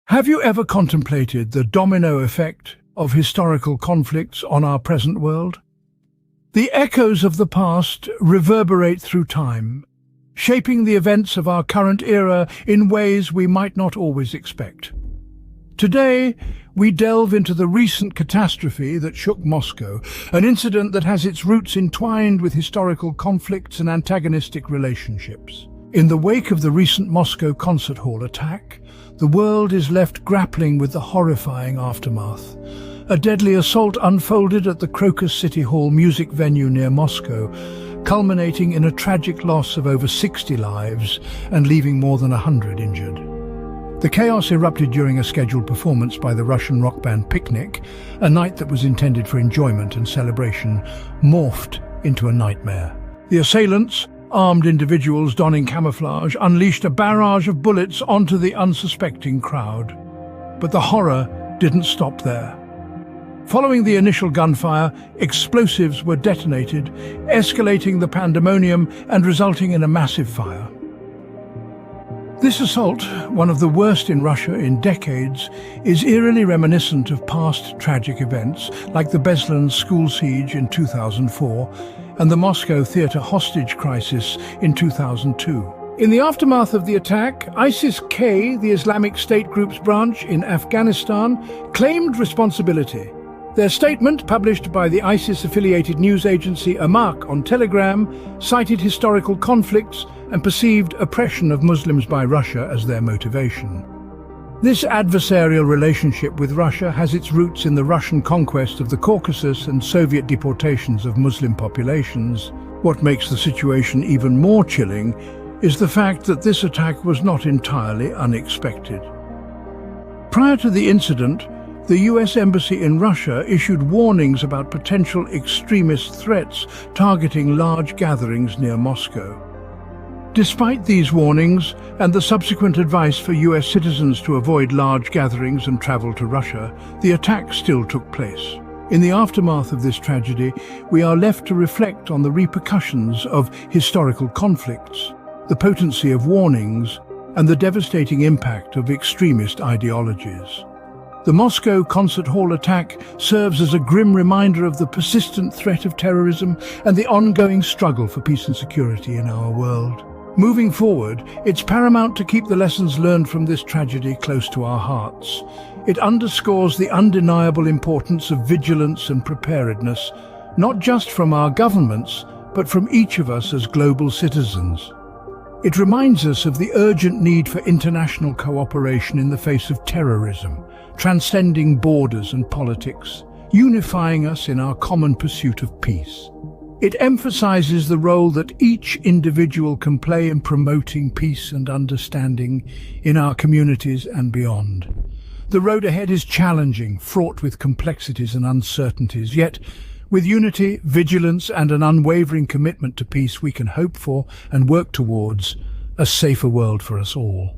Have you ever contemplated the domino effect of historical conflicts on our present world? The echoes of the past reverberate through time, shaping the events of our current era in ways we might not always expect. Today, we delve into the recent catastrophe that shook Moscow, an incident that has its roots entwined with historical conflicts and antagonistic relationships. In the wake of the recent Moscow concert hall attack, the world is left grappling with the horrifying aftermath. A deadly assault unfolded at the Crocus City Hall music venue near Moscow, culminating in a tragic loss of over 60 lives and leaving more than 100 injured. The chaos erupted during a scheduled performance by the Russian rock band Picnic, a night that was intended for enjoyment and celebration, morphed into a nightmare. The assailants, armed individuals donning camouflage, unleashed a barrage of bullets onto the unsuspecting crowd. But the horror didn't stop there. Following the initial gunfire, explosives were detonated, escalating the pandemonium and resulting in a massive fire. This assault, one of the worst in Russia in decades, is eerily reminiscent of past tragic events like the Beslan school siege in 2004 and the Moscow theatre hostage crisis in 2002. In the aftermath of the attack, ISIS-K, the Islamic State group's branch in Afghanistan, claimed responsibility. Their statement, published by the ISIS-affiliated news agency Amaq on Telegram, cited historical conflicts and perceived oppression of Muslims by Russia as their motivation. This adversarial relationship with Russia has its roots in the Russian conquest of the Caucasus and Soviet deportations of Muslim populations. What makes the situation even more chilling is the fact that this attack was not entirely unexpected. Prior to the incident, the US Embassy in Russia issued warnings about potential extremist threats targeting large gatherings near Moscow. Despite these warnings and the subsequent advice for US citizens to avoid large gatherings and travel to Russia, the attack still took place. In the aftermath of this tragedy, we are left to reflect on the repercussions of historical conflicts, the potency of warnings, and the devastating impact of extremist ideologies. The Moscow concert hall attack serves as a grim reminder of the persistent threat of terrorism and the ongoing struggle for peace and security in our world. Moving forward, it's paramount to keep the lessons learned from this tragedy close to our hearts. It underscores the undeniable importance of vigilance and preparedness, not just from our governments, but from each of us as global citizens. It reminds us of the urgent need for international cooperation in the face of terrorism, transcending borders and politics, unifying us in our common pursuit of peace. It emphasizes the role that each individual can play in promoting peace and understanding in our communities and beyond. The road ahead is challenging, fraught with complexities and uncertainties, yet with unity, vigilance, and an unwavering commitment to peace, we can hope for and work towards a safer world for us all.